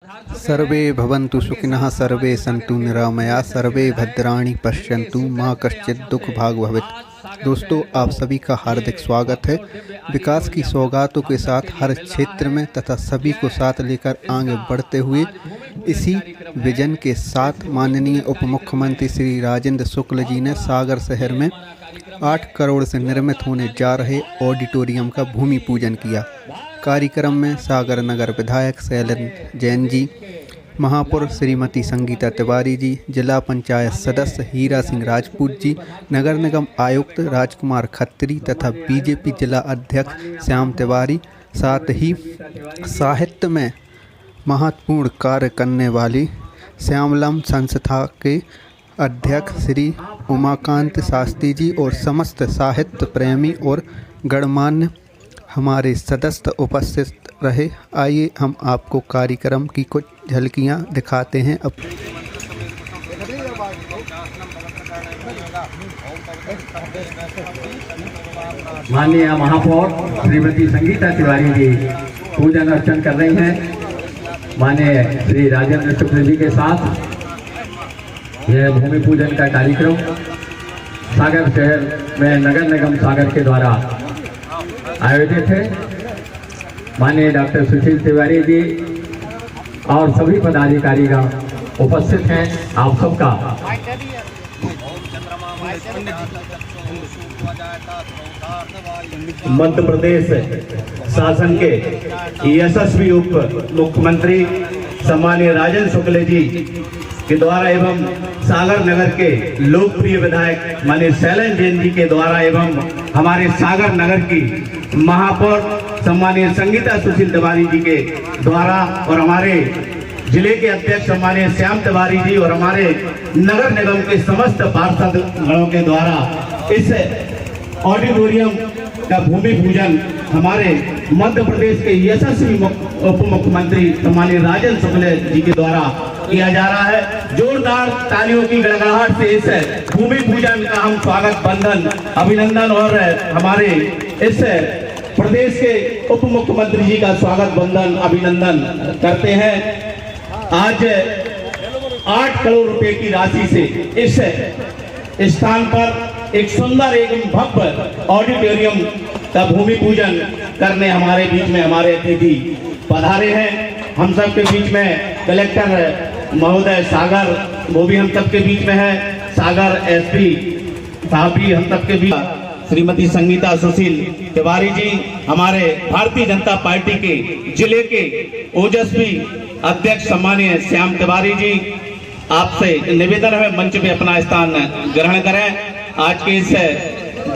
सर्वे भवन्तु सुखिनः सर्वे सन्तु निरामया सर्वे भद्राणि पश्यन्तु माँ कश्चित् दुख भाग भवेत्। दोस्तों, आप सभी का हार्दिक स्वागत है। विकास की सौगातों के साथ हर क्षेत्र में तथा सभी को साथ लेकर आगे बढ़ते हुए इसी विजन के साथ माननीय उप मुख्यमंत्री श्री राजेंद्र शुक्ल जी ने सागर शहर में 8 करोड़ से निर्मित होने जा रहे ऑडिटोरियम का भूमि पूजन किया। कार्यक्रम में सागर नगर विधायक शैलेंद्र जैन जी, महापौर श्रीमती संगीता तिवारी जी, जिला पंचायत सदस्य हीरा सिंह राजपूत जी, नगर निगम आयुक्त राजकुमार खत्री तथा बीजेपी जिला अध्यक्ष श्याम तिवारी, साथ ही साहित्य में महत्वपूर्ण कार्य करने वाली श्यामलम संस्था के अध्यक्ष श्री उमाकांत शास्त्री जी और समस्त साहित्य प्रेमी और गणमान्य हमारे सदस्य उपस्थित रहे। आइए हम आपको कार्यक्रम की कुछ झलकियां दिखाते हैं। अब माननीय महापौर श्रीमती संगीता तिवारी जी पूजन अर्चन कर रही हैं। माननीय श्री राजेंद्र शुक्ल जी के साथ यह भूमि पूजन का कार्यक्रम सागर शहर में नगर निगम सागर के द्वारा आयोजित है। माननीय डॉक्टर सुशील तिवारी जी और सभी पदाधिकारीगण उपस्थित हैं। आप सबका मध्य प्रदेश शासन के यशस्वी उप मुख्यमंत्री सम्मानीय राजेंद्र शुक्ल जी के द्वारा एवं सागर नगर के लोकप्रिय विधायक माननीय शैलेंद्र जैन जी के द्वारा एवं हमारे सागर नगर की महापौर सम्मानीय संगीता सुशील तिवारी जी के द्वारा और हमारे जिले के अध्यक्ष सम्मानीय श्याम तिवारी जी और हमारे नगर निगम के समस्त पार्षद गणों के द्वारा इस ऑडिटोरियम का भूमि पूजन हमारे मध्य प्रदेश के यशस्वी उप मुख्यमंत्री सम्मानीय राजेंद्र शुक्ल जी के द्वारा किया जा रहा है। जोरदार तालियों की गड़गड़ाहट से इस भूमि पूजन का हम स्वागत बंधन अभिनंदन और हमारे इस प्रदेश के उप मुख्यमंत्री जी का स्वागत बंधन अभिनंदन करते हैं। आज 8 करोड़ रुपए की राशि से इस स्थान पर एक सुंदर एवं भव्य ऑडिटोरियम का भूमि पूजन करने हमारे बीच में हमारे अतिथि पधारे हैं। हम सब के बीच में कलेक्टर महोदय सागर, वो भी हम सब के बीच में है। सागर एसपी साहब भी हम सब के बीच, श्रीमती संगीता सुशील तिवारी जी, हमारे भारतीय जनता पार्टी के जिले के ओजस्वी अध्यक्ष सम्मानीय श्याम तिवारी जी, आपसे निवेदन है मंच पे अपना स्थान ग्रहण करें। आज के इस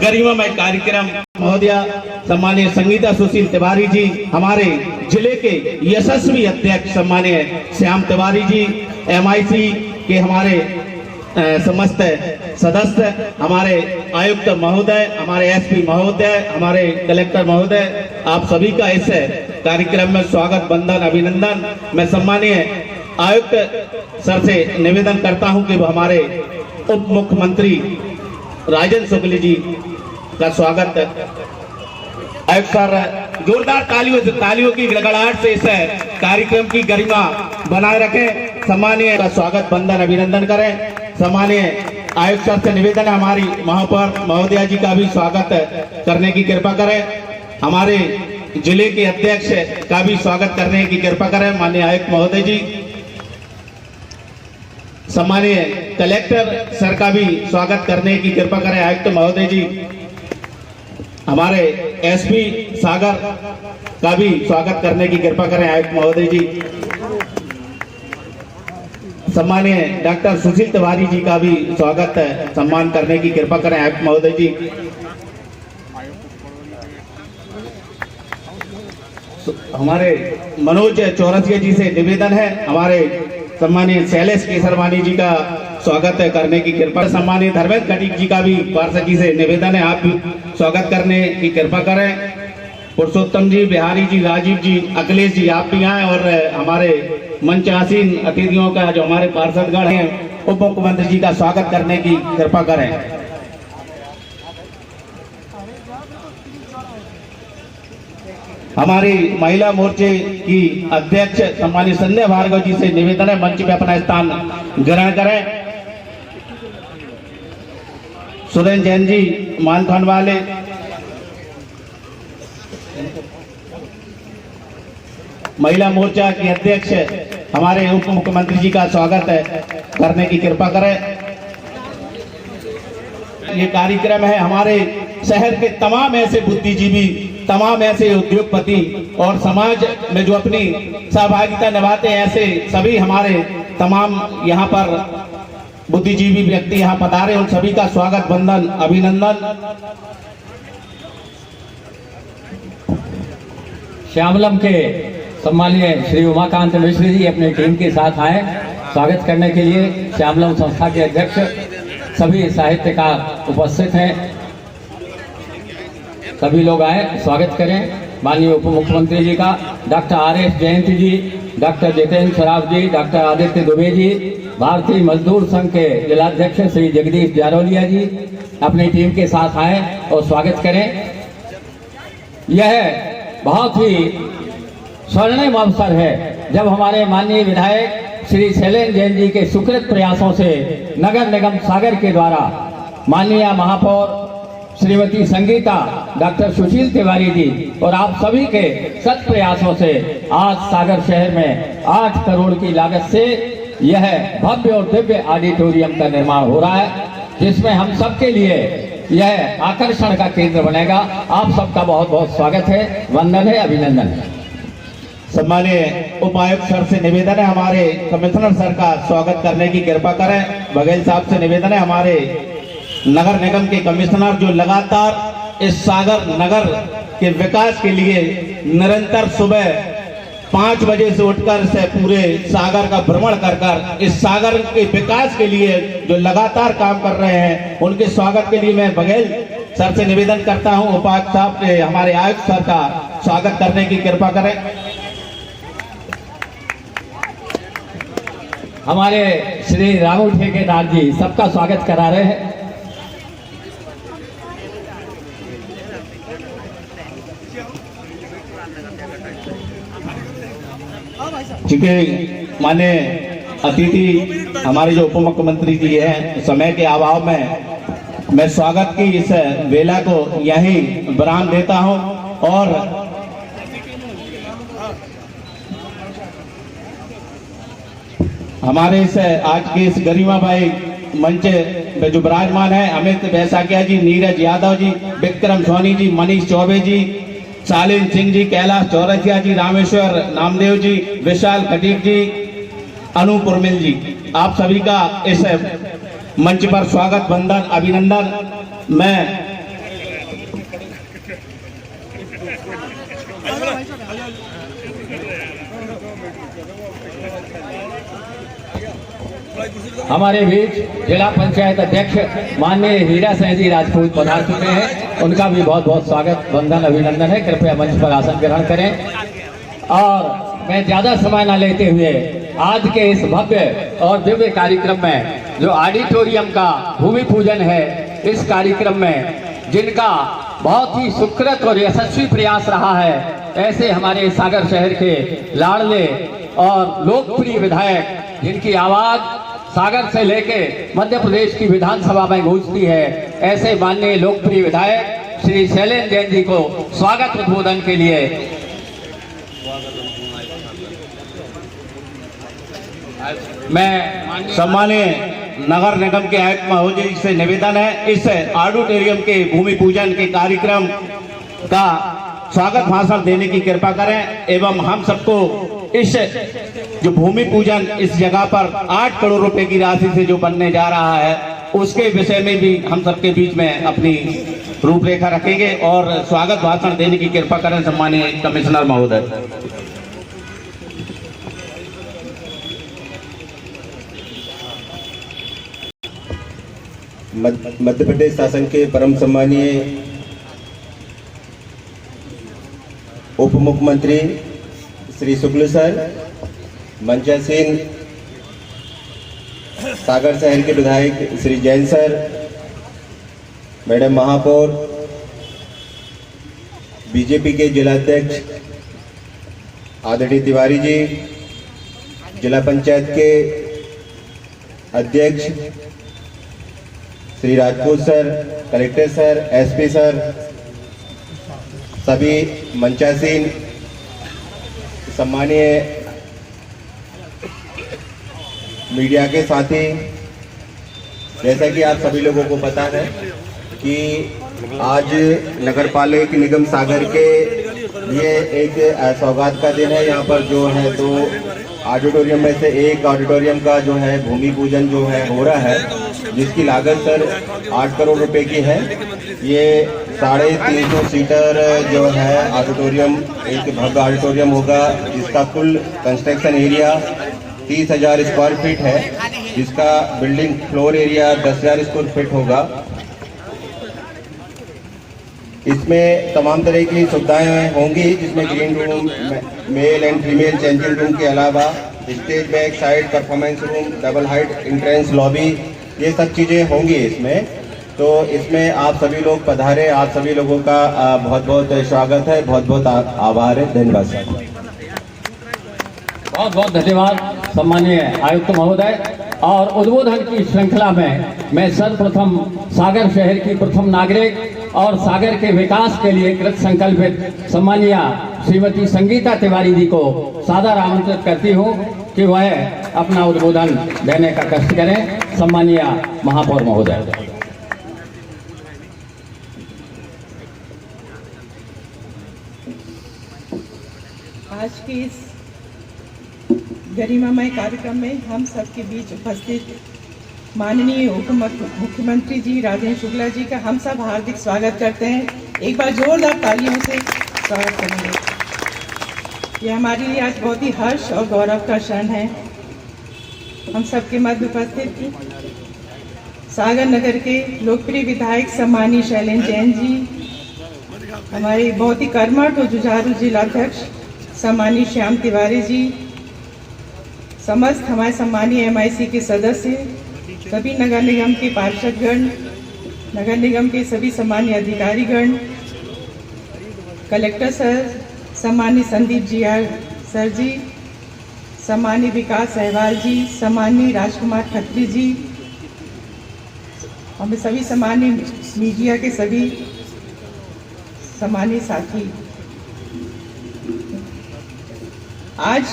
गरिमामय कार्यक्रम महोदया सम्मानीय संगीता सुशील तिवारी जी, हमारे जिले के यशस्वी अध्यक्ष सम्मानीय श्याम तिवारी जी, MIC के हमारे समस्त सदस्य, हमारे आयुक्त महोदय, हमारे SP महोदय, हमारे कलेक्टर महोदय, आप सभी का इस कार्यक्रम में स्वागत बंधन अभिनंदन। मैं सम्मानीय आयुक्त सर से निवेदन करता हूं कि वो हमारे उप मुख्यमंत्री राजेंद्र शुक्ल जी का स्वागत। आयुक्त सर जोरदार तालियों की गड़गड़ाहट से इस कार्यक्रम की गरिमा बनाए रखें। सम्मानीय का स्वागत बंधन अभिनंदन करें। सम्मानीय आयुक्त सर से निवेदन है हमारी महापौर महोदया जी का भी स्वागत करने की कृपा करें। हमारे जिले के अध्यक्ष का भी स्वागत करने की कृपा करें माननीय आयुक्त महोदय जी। सम्मानीय कलेक्टर सर का भी स्वागत करने की कृपा करें आयुक्त महोदय जी। हमारे SP सागर का भी स्वागत करने की कृपा करें आयुक्त महोदय जी। सम्मानीय डॉक्टर सुशील तिवारी जी का भी स्वागत सम्मान करने की कृपा करें आयुक्त महोदय जी। हमारे मनोज चौरसिया जी से निवेदन है हमारे सम्मानीय शैलेश केसरवानी जी का स्वागत करने की कृपा। सम्मानीय धर्मेंद्र खटीक जी का भी पार्षद जी से निवेदन है आप भी स्वागत करने की कृपा करें। पुरुषोत्तम जी, बिहारी जी, राजीव जी, अखिलेश जी, आप भी आए और हमारे मंच आसीन अतिथियों का जो हमारे पार्षदगण हैं उप मुख्यमंत्री जी का स्वागत करने की कृपा करें। हमारी महिला मोर्चे की अध्यक्ष सम्मानित संध्या भार्गव जी से निवेदन है मंच पे अपना स्थान ग्रहण करें। सुरेंद्र जैन जी मानखंड वाले, महिला मोर्चा की अध्यक्ष हमारे उप मुख्यमंत्री जी का स्वागत है, करने की कृपा करें। ये कार्यक्रम है हमारे शहर के तमाम ऐसे बुद्धिजीवी, तमाम ऐसे उद्योगपति और समाज में जो अपनी सहभागिता निभाते हैं, ऐसे सभी हमारे तमाम यहाँ पर बुद्धिजीवी व्यक्ति यहाँ पधारे, उन सभी का स्वागत, वंदन, अभिनंदन। श्यामलम के सम्मानीय श्री उमाकांत मिश्र जी अपने टीम के साथ आए स्वागत करने के लिए। श्यामलम संस्था के अध्यक्ष, सभी साहित्यकार उपस्थित हैं, सभी लोग आए, स्वागत करें माननीय उप मुख्यमंत्री जी का। Doctor R S. Jayanti ji, doctor Jitendra Saraf ji, doctor Aditya Dubey ji, Bharatiya Mazdoor संघ के जिलाध्यक्ष श्री जगदीश जारोलिया जी अपनी टीम के साथ आए और स्वागत करें। यह बहुत ही स्वर्णिम अवसर है जब हमारे माननीय विधायक श्री शैलेंद्र जैन जी के सुकृत प्रयासों से नगर निगम सागर के द्वारा माननीय महापौर श्रीमती संगीता, डॉक्टर सुशील तिवारी जी और आप सभी के सत प्रयासों से आज सागर शहर में 8 करोड़ की लागत से यह भव्य और दिव्य ऑडिटोरियम का निर्माण हो रहा है, जिसमें हम सबके लिए यह आकर्षण का केंद्र बनेगा। आप सबका बहुत बहुत स्वागत है, वंदन है, अभिनंदन है। सम्मानीय उपायुक्त सर से निवेदन है हमारे कमिश्नर सर का स्वागत करने की कृपा करें। बघेल साहब से निवेदन है हमारे नगर निगम के कमिश्नर, जो लगातार इस सागर नगर के विकास के लिए निरंतर सुबह 5 बजे से उठकर से पूरे सागर का भ्रमण कर इस सागर के विकास के लिए जो लगातार काम कर रहे हैं, उनके स्वागत के लिए मैं बघेल सर से निवेदन करता हूं उपायुक्त साहब से हमारे आयुक्त सर का स्वागत करने की कृपा करें। हमारे श्री राहुल ठेकेदार जी सबका स्वागत करा रहे हैं। चूंकि माने अतिथि हमारे जो उप मुख्यमंत्री जी हैं, समय के अभाव में मैं स्वागत की इस वेला को यहीं विराम देता हूं और हमारे इस आज के इस गरिमाबाई मंच में जो विराजमान है, अमित बैसाखिया जी, नीरज यादव जी, विक्रम सोनी जी, मनीष चौबे जी, शालीन सिंह जी, कैलाश चौरसिया जी, रामेश्वर नामदेव जी, विशाल खटीक जी, अनूप उर्मिल जी, आप सभी का इस मंच पर स्वागत, वंदन, अभिनंदन। मैं हमारे बीच जिला पंचायत अध्यक्ष माननीय हीरा सिंह जी राजपूत पधार चुके हैं, उनका भी बहुत बहुत स्वागत, वंदन, अभिनंदन है। कृपया मंच पर आसन ग्रहण करें और मैं ज्यादा समय न लेते हुए आज के इस भव्य और दिव्य कार्यक्रम में जो ऑडिटोरियम का भूमि पूजन है, इस कार्यक्रम में जिनका बहुत ही सुकृत और यशस्वी प्रयास रहा है, ऐसे हमारे सागर शहर के लाडले और लोकप्रिय विधायक जिनकी आवाज सागर से लेके मध्य प्रदेश की विधानसभा में गूंजती है, ऐसे माननीय लोकप्रिय विधायक श्री शैलेंद्र जैन जी को स्वागत उद्बोधन के लिए मैं सम्मानीय नगर निगम के आयुक्त महोदय जी से निवेदन है, इस ऑडिटोरियम के भूमि पूजन के कार्यक्रम का स्वागत भाषण देने की कृपा करें एवं हम सबको इस जो भूमि पूजन इस जगह पर 8 करोड़ रुपए की राशि से जो बनने जा रहा है, उसके विषय में भी हम सबके बीच में अपनी रूपरेखा रखेंगे और स्वागत भाषण देने की कृपा करें सम्मानीय कमिश्नर महोदय। मध्य प्रदेश शासन के परम सम्मानीय उप मुख्यमंत्री श्री शुक्ल सर, मंचासीन सागर शहर के विधायक श्री जैन सर, मैडम महापौर बीजेपी के जिलाध्यक्ष आदरणीय तिवारी जी, जिला पंचायत के अध्यक्ष Shri Rajput sir, collector sir, SP sir, सभी मंचासीन, सम्मानीय मीडिया के साथी, जैसा कि आप सभी लोगों को पता है कि आज नगरपालिका निगम सागर के ये एक सौगात का दिन है। यहाँ पर जो है तो ऑडिटोरियम में से एक ऑडिटोरियम का जो है भूमि पूजन जो है हो रहा है, जिसकी लागत सर 8 करोड़ रुपए की है। ये 350 सीटर जो है ऑडिटोरियम, एक भव्य ऑडिटोरियम होगा, जिसका कुल कंस्ट्रक्शन एरिया 30,000 स्क्वायर फीट है, जिसका building floor area 10,000 square feet होगा। इसमें तमाम तरह की सुविधाएं होंगी, जिसमें green room, male and female changing room के अलावा stage back side performance room, double height entrance lobby, ये सब चीज़ें होंगी इसमें। तो इसमें आप सभी लोग पधारे, आप सभी लोगों का बहुत बहुत स्वागत है, बहुत बहुत आभार है। धन्यवाद सर। बहुत बहुत धन्यवाद सम्मानीय आयुक्त महोदय। और उद्बोधन की श्रृंखला में मैं सर्वप्रथम सागर शहर की प्रथम नागरिक और सागर के विकास के लिए कृत संकल्पित सम्मानीय श्रीमती संगीता तिवारी जी को सादर आमंत्रित करती हूं कि वह अपना उद्बोधन देने का कष्ट करें। सम्मानीय महापौर महोदय। आज के इस गरिमामय कार्यक्रम में हम सबके बीच उपस्थित माननीय उप मुख्यमंत्री जी राजेंद्र शुक्ला जी का हम सब हार्दिक स्वागत करते हैं। एक बार जोरदार तालियों से स्वागत करेंगे। यह हमारे लिए आज बहुत ही हर्ष और गौरव का क्षण है। हम सबके मध्य उपस्थित सागर नगर के लोकप्रिय विधायक सम्मानीय शैलेंद्र जैन जी, हमारे बहुत ही कर्मठ और जुझारू जिलाध्यक्ष सम्मानीय श्याम तिवारी जी, समस्त हमारे सम्मानीय MIC के सदस्य, सभी नगर निगम के पार्षदगण, नगर निगम के सभी सम्मानीय अधिकारीगण, कलेक्टर सर, सम्मानीय संदीप GR सर जी, सम्मानीय विकास सहवाल जी, सम्मानीय राजकुमार खत्री जी, हमें सभी सम्मानीय मीडिया के सभी सम्मानीय साथी। आज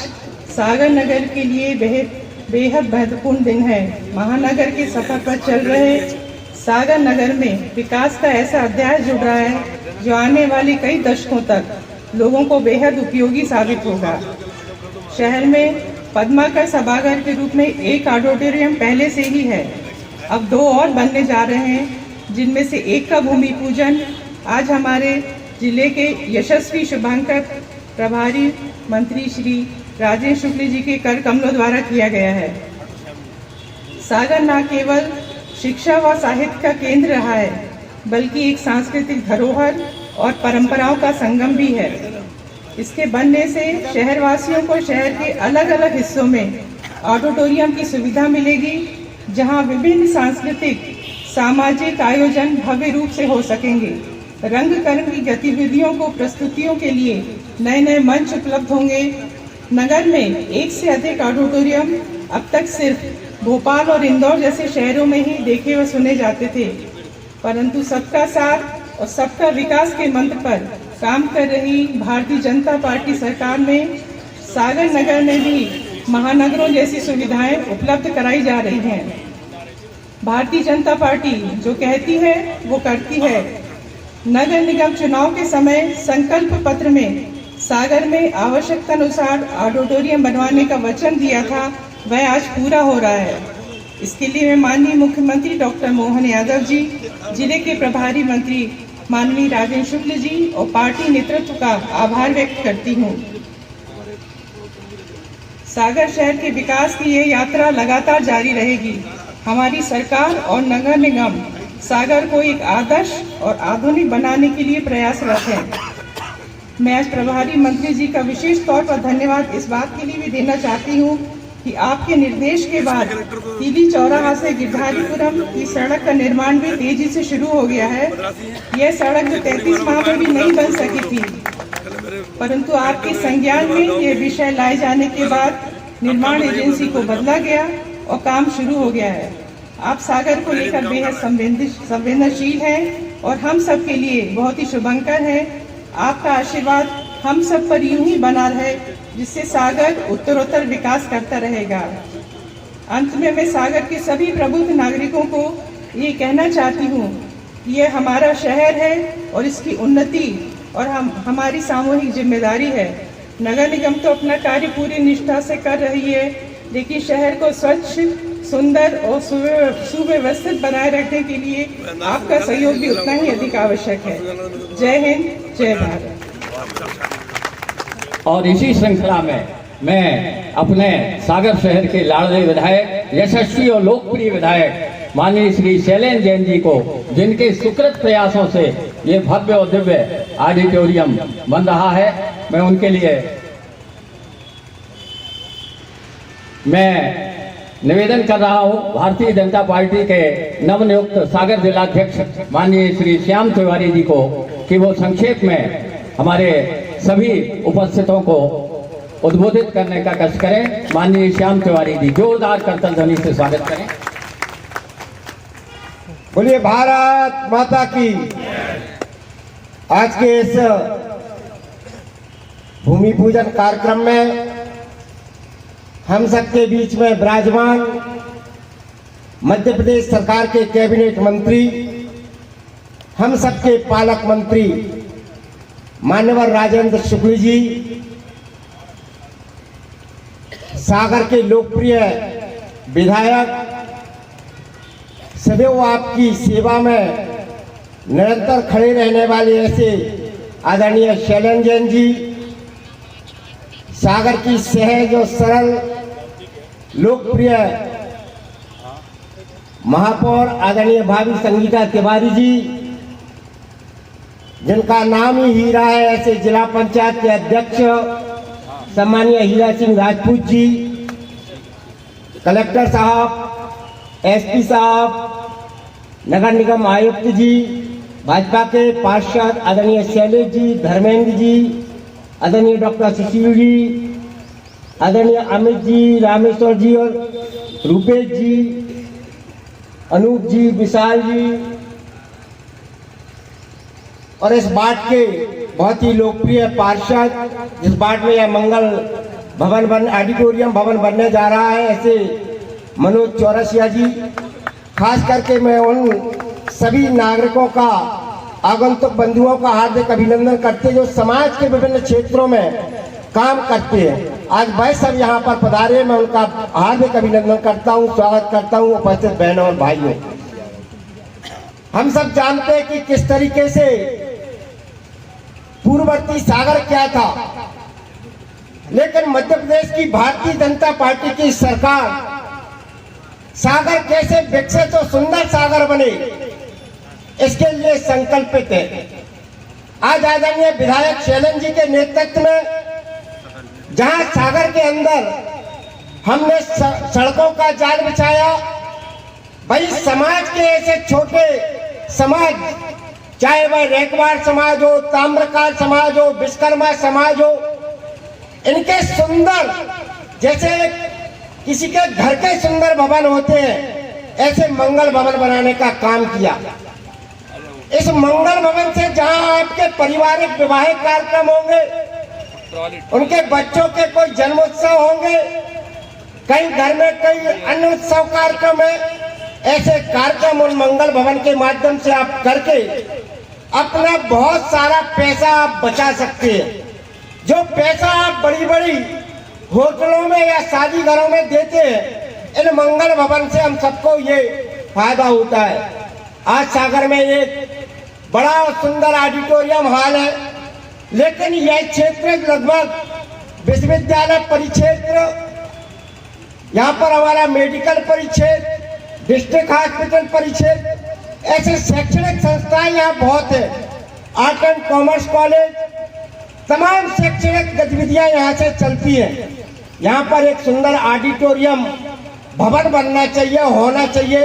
सागर नगर के लिए बेहद महत्वपूर्ण दिन है। महानगर के सफर पर चल रहे सागर नगर में विकास का ऐसा अध्याय जुड़ रहा है जो आने वाले कई दशकों तक लोगों को बेहद उपयोगी साबित होगा। शहर में पद्माकर सभागार के रूप में एक ऑडिटोरियम पहले से ही है, अब 2 और बनने जा रहे हैं, जिनमें से एक का भूमि पूजन आज हमारे जिले के यशस्वी शुभांकर प्रभारी मंत्री श्री राजेंद्र शुक्ल जी के कर कमलों द्वारा किया गया है। सागर न केवल शिक्षा व साहित्य का केंद्र रहा है, बल्कि एक सांस्कृतिक धरोहर और परंपराओं का संगम भी है। इसके बनने से शहरवासियों को शहर के अलग अलग हिस्सों में ऑडिटोरियम की सुविधा मिलेगी, जहां विभिन्न सांस्कृतिक सामाजिक आयोजन भव्य रूप से हो सकेंगे। रंग-कर्म की गतिविधियों को प्रस्तुतियों के लिए नए नए मंच उपलब्ध होंगे। नगर में एक से अधिक ऑडिटोरियम अब तक सिर्फ भोपाल और इंदौर जैसे शहरों में ही देखे व सुने जाते थे, परंतु सबका साथ और सबका विकास के मंत्र पर काम कर रही भारतीय जनता पार्टी सरकार में सागर नगर में भी महानगरों जैसी सुविधाएं उपलब्ध कराई जा रही हैं। भारतीय जनता पार्टी जो कहती है वो करती है। नगर निगम चुनाव के समय संकल्प पत्र में सागर में आवश्यकता अनुसार ऑडिटोरियम बनवाने का वचन दिया था, वह आज पूरा हो रहा है। इसके लिए मैं माननीय मुख्यमंत्री डॉक्टर मोहन यादव जी, जिले के प्रभारी मंत्री माननीय राजेंद्र शुक्ल जी और पार्टी नेतृत्व का आभार व्यक्त करती हूँ। सागर शहर के विकास की ये यात्रा लगातार जारी रहेगी। हमारी सरकार और नगर निगम सागर को एक आदर्श और आधुनिक बनाने के लिए प्रयासरत है। मैं आज प्रभारी मंत्री जी का विशेष तौर पर धन्यवाद इस बात के लिए भी देना चाहती हूँ कि आपके निर्देश के बाद तीली चौराहा से गिरधारीपुरम की सड़क का निर्माण भी तेजी से शुरू हो गया है। यह सड़क जो 33 माह में भी नहीं बन सकी थी, परंतु आपके संज्ञान में यह विषय लाए जाने के बाद निर्माण एजेंसी को बदला गया और काम शुरू हो गया है। आप सागर को लेकर बेहद संवेदनशील हैं और हम सब के लिए बहुत ही शुभंकर है। आपका आशीर्वाद हम सब पर यूं ही बना रहे, जिससे सागर उत्तरोत्तर विकास करता रहेगा। अंत में मैं सागर के सभी प्रबुद्ध नागरिकों को ये कहना चाहती हूँ कि ये हमारा शहर है और इसकी उन्नति और हमारी सामूहिक जिम्मेदारी है। नगर निगम तो अपना कार्य पूरी निष्ठा से कर रही है, लेकिन शहर को स्वच्छ, सुंदर और सुव्यवस्थित बनाए रखने के लिए आपका सहयोग भी उतना ही अधिक आवश्यक है। जय हिंद, जय भारत। और इसी श्रृंखला में मैं अपने सागर शहर के लाडले विधायक, यशस्वी और लोकप्रिय विधायक माननीय श्री शैलेंद्र जैन जी को, जिनके सुकृत प्रयासों से ये भव्य और दिव्य ऑडिटोरियम बन रहा है, मैं उनके लिए मैं निवेदन कर रहा हूं भारतीय जनता पार्टी के नवनियुक्त सागर जिलाध्यक्ष माननीय श्री श्याम तिवारी जी को कि वो संक्षेप में हमारे सभी उपस्थितों को उद्बोधित करने का कष्ट करें। माननीय श्याम तिवारी जी जोरदार करतल ध्वनि से स्वागत करें। बोलिए भारत माता की। आज के इस भूमि पूजन कार्यक्रम में हम सबके बीच में विराजमान मध्य प्रदेश सरकार के कैबिनेट मंत्री, हम सबके पालक मंत्री मान्यवर राजेंद्र शुक्ल जी, सागर के लोकप्रिय विधायक, सदैव आपकी सेवा में निरंतर खड़े रहने वाले ऐसे आदरणीय शैलेंद्र जैन जी, सागर की सहज और सरल लोकप्रिय महापौर आदरणीय भाभी संगीता तिवारी जी, जिनका नाम ही हीरा है, ऐसे जिला पंचायत के अध्यक्ष सम्मानीय हीरा सिंह राजपूत जी, कलेक्टर साहब, एसपी साहब, नगर निगम आयुक्त जी, भाजपा के पार्षद आदरणीय शैलेश जी, धर्मेंद्र जी, आदरणीय डॉक्टर सुशील जी, आदरणीय अमित जी, रामेश्वर जी और रूपेश जी, अनूप जी, विशाल जी, और इस वार्ड के बहुत ही लोकप्रिय पार्षद, जिस वार्ड में यह मंगल भवन ऑडिटोरियम भवन बनने जा रहा है, ऐसे मनोज चौरसिया जी। खास करके मैं उन सभी नागरिकों का, आगंतुक बंधुओं का हार्दिक अभिनंदन करते जो समाज के विभिन्न क्षेत्रों में काम करते हैं। आज भाई सब यहाँ पर पधारे, मैं उनका हार्दिक अभिनंदन करता हूँ, स्वागत करता हूँ। उपस्थित बहनों और भाइयों, हम सब जानते हैं कि किस तरीके से पूर्ववर्ती सागर क्या था, लेकिन मध्य प्रदेश की भारतीय जनता पार्टी की सरकार सागर कैसे विकसित और सुंदर सागर बने, इसके लिए संकल्पित है। आज आदरणीय विधायक शैलेंद्र जी के नेतृत्व में जहां सागर के अंदर हमने सड़कों का जाल बिछाया, भाई समाज के ऐसे छोटे समाज, चाहे वह रेखवार समाज हो, ताम्रकार समाज हो, विश्वकर्मा समाज हो, इनके सुंदर, जैसे किसी के घर के सुंदर भवन होते हैं, ऐसे मंगल भवन बनाने का काम किया। इस मंगल भवन से जहां आपके पारिवारिक विवाहिक कार्यक्रम होंगे, उनके बच्चों के कोई जन्मोत्सव होंगे, कई घर में कई अन्य उत्सव कार्यक्रम है, ऐसे कार्यक्रम उन मंगल भवन के माध्यम से आप करके अपना बहुत सारा पैसा आप बचा सकते हैं। जो पैसा आप बड़ी बड़ी होटलों में या शादी घरों में देते हैं, इन मंगल भवन से हम सबको ये फायदा होता है। आज सागर में एक बड़ा और सुंदर ऑडिटोरियम हॉल है, लेकिन यह क्षेत्र लगभग विश्वविद्यालय परिक्षेत्र, यहाँ पर हमारा मेडिकल परिक्षेत्र, डिस्ट्रिक्ट हॉस्पिटल परिक्षेत्र, ऐसे शैक्षणिक संस्थाएं यहाँ बहुत है। आर्ट एंड कॉमर्स कॉलेज, तमाम शैक्षणिक गतिविधियां यहाँ से चलती हैं। यहाँ पर एक सुंदर ऑडिटोरियम भवन बनना चाहिए, होना चाहिए।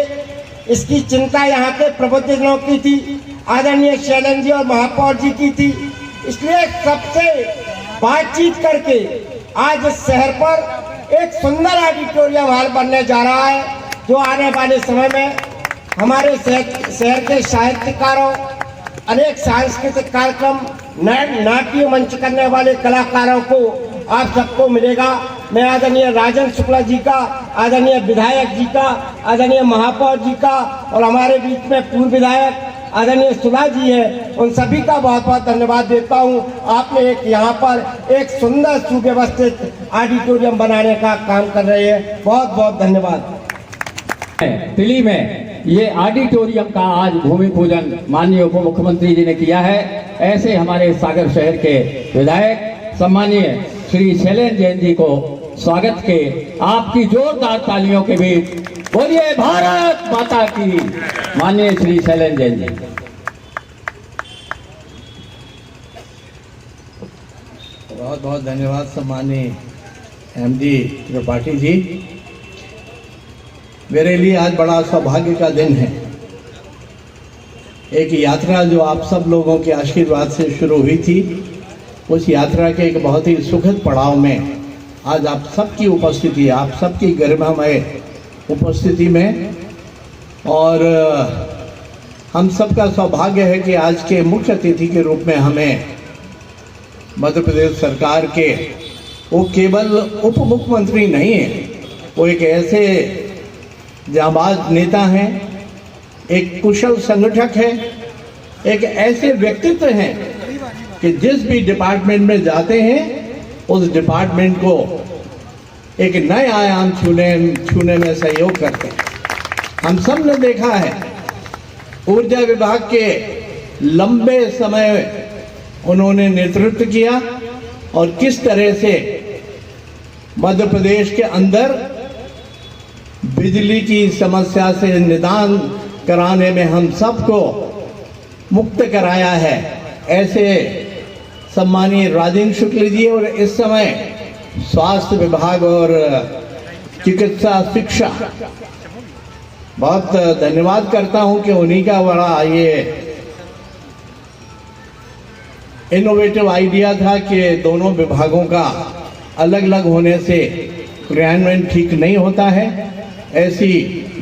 इसकी चिंता यहाँ के प्रबुद्धजनों की थी, आदरणीय शैलेंद्र जी और महापौर जी की थी। इसलिए सबसे बातचीत करके आज इस शहर पर एक सुंदर ऑडिटोरियम हॉल बनने जा रहा है, जो आने वाले समय में हमारे शहर के साहित्यकारों, अनेक सांस्कृतिक कार्यक्रम, नाट्य मंच करने वाले कलाकारों को आप सबको मिलेगा। मैं आदरणीय राजन शुक्ला जी का, आदरणीय विधायक जी का, आदरणीय महापौर जी का और हमारे बीच में पूर्व विधायक आदरणीय सुधा जी है, उन सभी का बहुत बहुत धन्यवाद देता हूं। आपने एक यहाँ पर एक सुंदर सुव्यवस्थित ऑडिटोरियम बनाने का काम कर रहे हैं, बहुत बहुत धन्यवाद। दिल्ली में ये ऑडिटोरियम का आज भूमि पूजन माननीय उप मुख्यमंत्री जी ने किया है। ऐसे हमारे सागर शहर के विधायक सम्मानीय श्री शैलेंद्र जैन जी को स्वागत के आपकी जोरदार तालियों के बीच बोलिए भारत माता की। माननीय श्री शैलेंद्र जैन जी। बहुत बहुत धन्यवाद सम्मानीय एमडी त्रिपाठी जी। मेरे लिए आज बड़ा सौभाग्य का दिन है। एक यात्रा जो आप सब लोगों के आशीर्वाद से शुरू हुई थी, उस यात्रा के एक बहुत ही सुखद पड़ाव में आज आप सबकी उपस्थिति, आप सबकी गरिमामय उपस्थिति में, और हम सबका सौभाग्य है कि आज के मुख्य अतिथि के रूप में हमें मध्य प्रदेश सरकार के वो केवल उप मुख्यमंत्री नहीं है, वो एक ऐसे जांबाज नेता हैं, एक कुशल संगठक है, एक ऐसे व्यक्तित्व हैं कि जिस भी डिपार्टमेंट में जाते हैं उस डिपार्टमेंट को एक नए आयाम छूने में सहयोग करते हैं। हम सब ने देखा है ऊर्जा विभाग के लंबे समय उन्होंने नेतृत्व किया और किस तरह से मध्य प्रदेश के अंदर बिजली की समस्या से निदान कराने में हम सबको मुक्त कराया है। ऐसे सम्मानीय राजेंद्र शुक्ल जी, और इस समय स्वास्थ्य विभाग और चिकित्सा शिक्षा, बहुत धन्यवाद करता हूं कि उन्हीं का बड़ा ये इनोवेटिव आइडिया था कि दोनों विभागों का अलग अलग होने से क्रियान्वयन ठीक नहीं होता है। ऐसी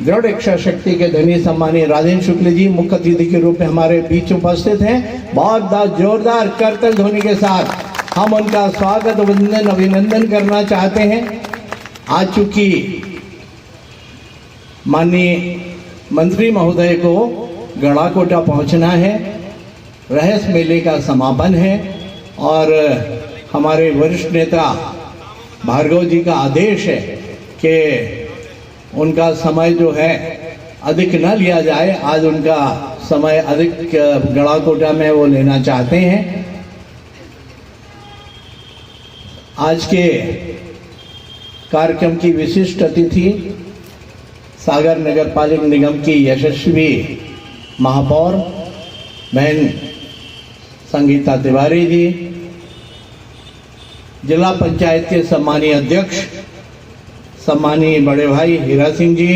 दृढ़ इच्छा शक्ति के धनी सम्मानीय राजेंद्र शुक्ल जी मुख्य अतिथि के रूप में हमारे बीच उपस्थित हैं। बहुत जोरदार करतल ध्वनि के साथ हम उनका स्वागत, वंदन, अभिनंदन करना चाहते हैं। आज चूंकि माननीय मंत्री महोदय को गढ़ाकोटा पहुंचना है, रहस्य मेले का समापन है और हमारे वरिष्ठ नेता भार्गव जी का आदेश है कि उनका समय जो है अधिक न लिया जाए। आज उनका समय अधिक गढ़ाकोटा में वो लेना चाहते हैं। आज के कार्यक्रम की विशिष्ट अतिथि सागर नगर पालिका निगम की यशस्वी महापौर बहन संगीता तिवारी जी, जिला पंचायत के सम्मानीय अध्यक्ष सम्मानीय बड़े भाई हीरा सिंह जी,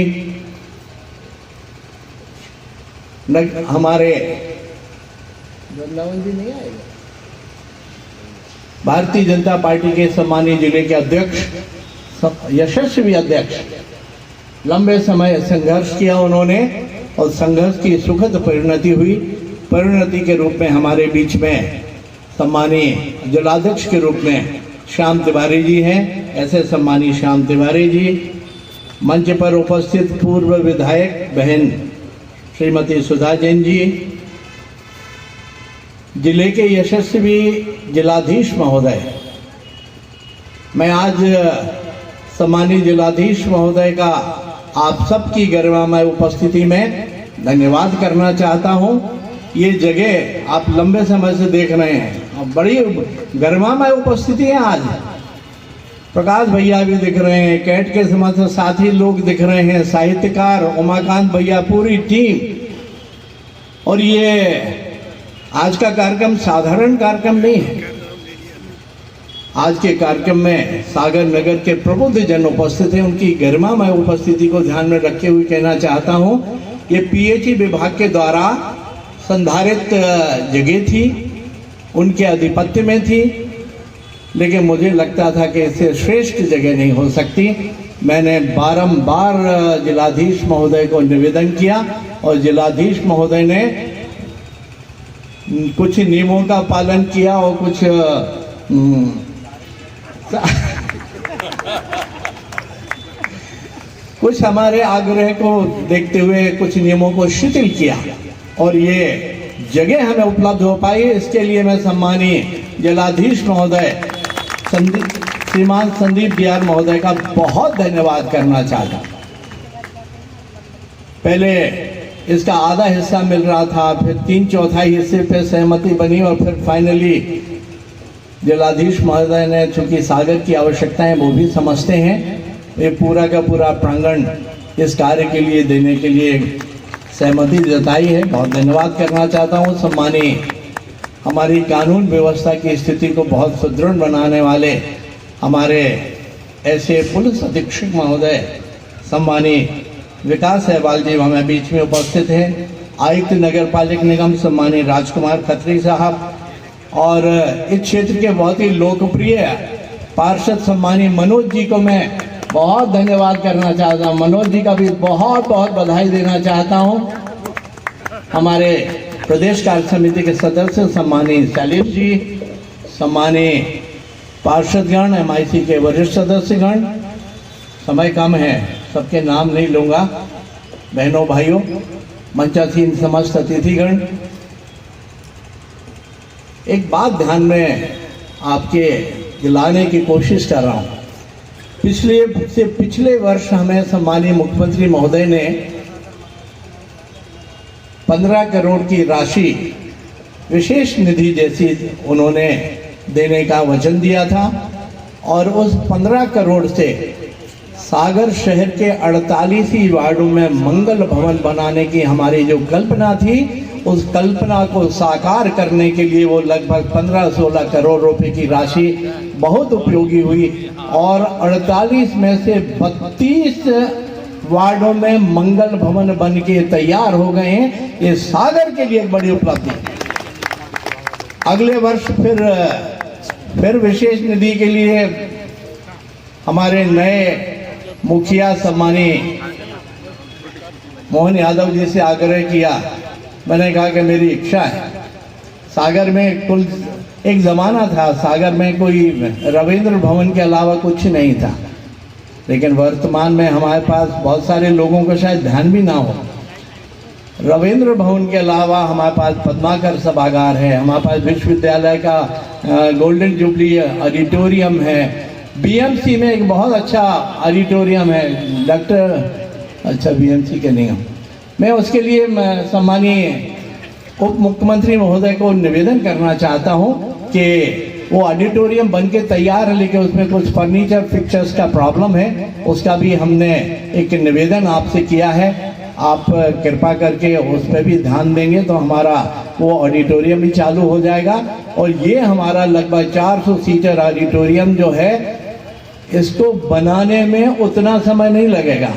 हमारे वृंदावन जी नहीं आएगा, भारतीय जनता पार्टी के सम्मानीय जिले के अध्यक्ष, यशस्वी अध्यक्ष, लंबे समय संघर्ष किया उन्होंने और संघर्ष की सुखद परिणति हुई। परिणति के रूप में हमारे बीच में सम्मानीय जिलाध्यक्ष के रूप में श्याम तिवारी जी हैं। ऐसे सम्मानीय श्याम तिवारी जी, मंच पर उपस्थित पूर्व विधायक बहन श्रीमती सुधा जैन जी, जिले के यशस्वी जिलाधीश महोदय, मैं आज सम्मानीय जिलाधीश महोदय का आप सबकी गरिमामय उपस्थिति में धन्यवाद करना चाहता हूं। ये जगह आप लंबे समय से देख रहे हैं, बड़ी गरिमामय उपस्थिति है। आज प्रकाश भैया भी दिख रहे हैं, कैट के समाज से साथी लोग दिख रहे हैं, साहित्यकार उमाकांत भैया, पूरी टीम। और ये आज का कार्यक्रम साधारण कार्यक्रम नहीं है। आज के कार्यक्रम में सागर नगर के प्रबुद्ध जन उपस्थित हैं। उनकी गरिमामय उपस्थिति को ध्यान में रखते हुए कहना चाहता हूं, ये पीएचई विभाग के द्वारा संधारित जगह थी, उनके आधिपत्य में थी, लेकिन मुझे लगता था कि इससे श्रेष्ठ जगह नहीं हो सकती। मैंने बारंबार जिलाधीश महोदय को निवेदन किया और जिलाधीश महोदय ने कुछ नियमों का पालन किया और कुछ हमारे आग्रह को देखते हुए कुछ नियमों को शिथिल किया और ये जगह हमें उपलब्ध हो पाई। इसके लिए मैं सम्मानीय जिलाधीश महोदय श्रीमान संदीप DR महोदय का बहुत धन्यवाद करना चाहता। पहले इसका आधा हिस्सा मिल रहा था, फिर 3/4 हिस्से पे सहमति बनी और फिर फाइनली जिलाधीश महोदय ने, चूंकि सागर की आवश्यकताएं वो भी समझते हैं, ये पूरा का पूरा प्रांगण इस कार्य के लिए देने के लिए सहमति जताई है। बहुत धन्यवाद करना चाहता हूँ। सम्मानीय हमारी कानून व्यवस्था की स्थिति को बहुत सुदृढ़ बनाने वाले हमारे ऐसे पुलिस अधीक्षक महोदय सम्मानीय विकास सहवाल जी हमें बीच में उपस्थित हैं। आयुक्त नगर पालिक निगम सम्मानीय राजकुमार खत्री साहब और इस क्षेत्र के बहुत ही लोकप्रिय पार्षद सम्मानीय मनोज जी को मैं बहुत धन्यवाद करना चाहता हूँ। मनोज जी का भी बहुत बहुत बधाई देना चाहता हूँ। हमारे प्रदेश कार्य समिति के सदस्य सम्मानीय शैलेश जी, सम्मानीय पार्षदगण, MIC के वरिष्ठ सदस्यगण, समय कम है सबके नाम नहीं लूँगा, बहनों भाइयों, मंचासीन समस्त अतिथिगण, एक बात ध्यान में आपके दिलाने की कोशिश कर रहा हूँ। पिछले वर्ष हमें सम्मानीय मुख्यमंत्री महोदय ने 15 करोड़ की राशि विशेष निधि जैसी उन्होंने देने का वचन दिया था और उस 15 करोड़ से सागर शहर के 48 ही वार्डों में मंगल भवन बनाने की हमारी जो कल्पना थी, उस कल्पना को साकार करने के लिए वो लगभग 15-16 करोड़ रुपए की राशि बहुत उपयोगी हुई और 48 में से 32 वार्डों में मंगल भवन बन के तैयार हो गए हैं। ये सागर के लिए एक बड़ी उपलब्धि है। अगले वर्ष फिर विशेष निधि के लिए हमारे नए मुखिया सम्मानीय मोहन यादव जी से आग्रह किया। मैंने कहा कि मेरी इच्छा है, सागर में कुल एक ज़माना था सागर में कोई रविंद्र भवन के अलावा कुछ नहीं था, लेकिन वर्तमान में हमारे पास बहुत सारे लोगों को शायद ध्यान भी ना हो। रविंद्र भवन के अलावा हमारे पास पद्माकर सभागार है, हमारे पास विश्वविद्यालय का गोल्डन जुबली ऑडिटोरियम है, BMC में एक बहुत अच्छा ऑडिटोरियम है, BMC के निगम। मैं उसके लिए सम्मानीय उप मुख्यमंत्री महोदय को निवेदन करना चाहता हूं कि वो ऑडिटोरियम बन के तैयार है, लेकिन उसमें कुछ फर्नीचर फिक्चर्स का प्रॉब्लम है, उसका भी हमने एक निवेदन आपसे किया है। आप कृपा करके उस पर भी ध्यान देंगे तो हमारा वो ऑडिटोरियम भी चालू हो जाएगा और ये हमारा लगभग 400 सीटर ऑडिटोरियम जो है, इसको बनाने में उतना समय नहीं लगेगा।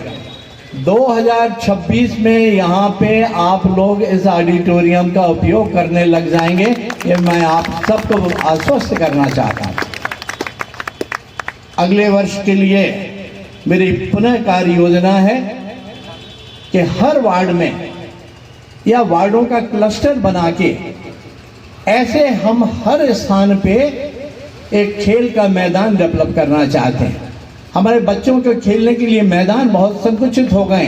2026 में यहाँ पे आप लोग इस ऑडिटोरियम का उपयोग करने लग जाएंगे, ये मैं आप सबको आश्वस्त करना चाहता हूँ। अगले वर्ष के लिए मेरी पुनः कार्य योजना है कि हर वार्ड में या वार्डों का क्लस्टर बना के ऐसे हम हर स्थान पे एक खेल का मैदान डेवलप करना चाहते हैं। हमारे बच्चों के खेलने के लिए मैदान बहुत संकुचित हो गए,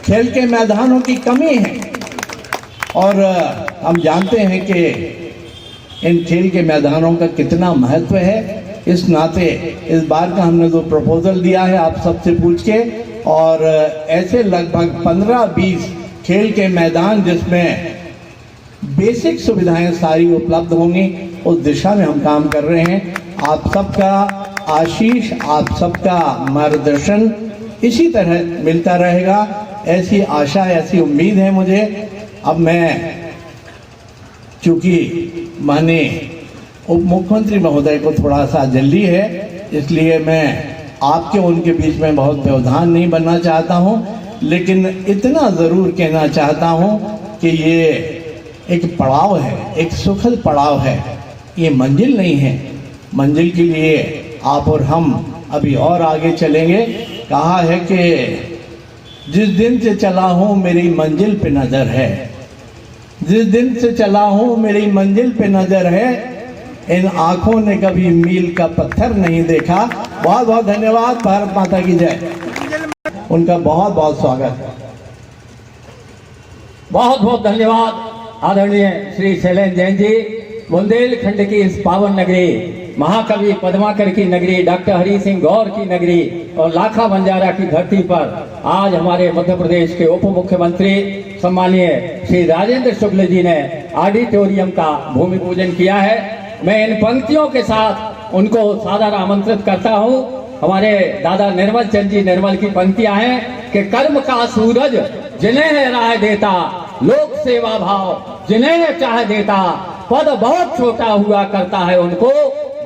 खेल के मैदानों की कमी है और हम जानते हैं कि इन खेल के मैदानों का कितना महत्व है। इस नाते इस बार का हमने जो प्रपोजल दिया है आप सबसे पूछ के, और ऐसे लगभग 15-20 खेल के मैदान जिसमें बेसिक सुविधाएं सारी उपलब्ध होंगी, उस दिशा में हम काम कर रहे हैं। आप सबका आशीष, आप सबका मार्गदर्शन इसी तरह मिलता रहेगा, ऐसी आशा, ऐसी उम्मीद है मुझे। अब मैं चूंकि माननीय उप मुख्यमंत्री महोदय को थोड़ा सा जल्दी है, इसलिए मैं आपके उनके बीच में बहुत व्यवधान नहीं बनना चाहता हूं, लेकिन इतना ज़रूर कहना चाहता हूं कि ये एक पड़ाव है, एक सुखद पड़ाव है, ये मंजिल नहीं है। मंजिल के लिए आप और हम अभी और आगे चलेंगे। कहा है कि जिस दिन से चला हूँ मेरी मंजिल पे नज़र है, जिस दिन से चला हूँ मेरी मंजिल पे नज़र है, इन आँखों ने कभी मील का पत्थर नहीं देखा। बहुत बहुत धन्यवाद। भारत माता की जय। उनका बहुत बहुत स्वागत है। बहुत बहुत धन्यवाद आदरणीय श्री शैलेंद्र जैन जी। बुंदेलखंड की इस पावन नगरी, महाकवि पद्माकर की नगरी, डॉक्टर हरि सिंह गौर की नगरी और लाखा बंजारा की धरती पर आज हमारे मध्य प्रदेश के उप मुख्यमंत्री सम्मानीय श्री राजेंद्र शुक्ल जी ने ऑडिटोरियम का भूमि पूजन किया है। मैं इन पंक्तियों के साथ उनको सादर आमंत्रित करता हूं। हमारे दादा निर्मल चंद जी निर्मल की पंक्तियां हैं कि कर्म का सूरज जिन्हें है राह देता, लोक सेवा भाव जिन्हें है चाह देता, पद बहुत छोटा हुआ करता है उनको,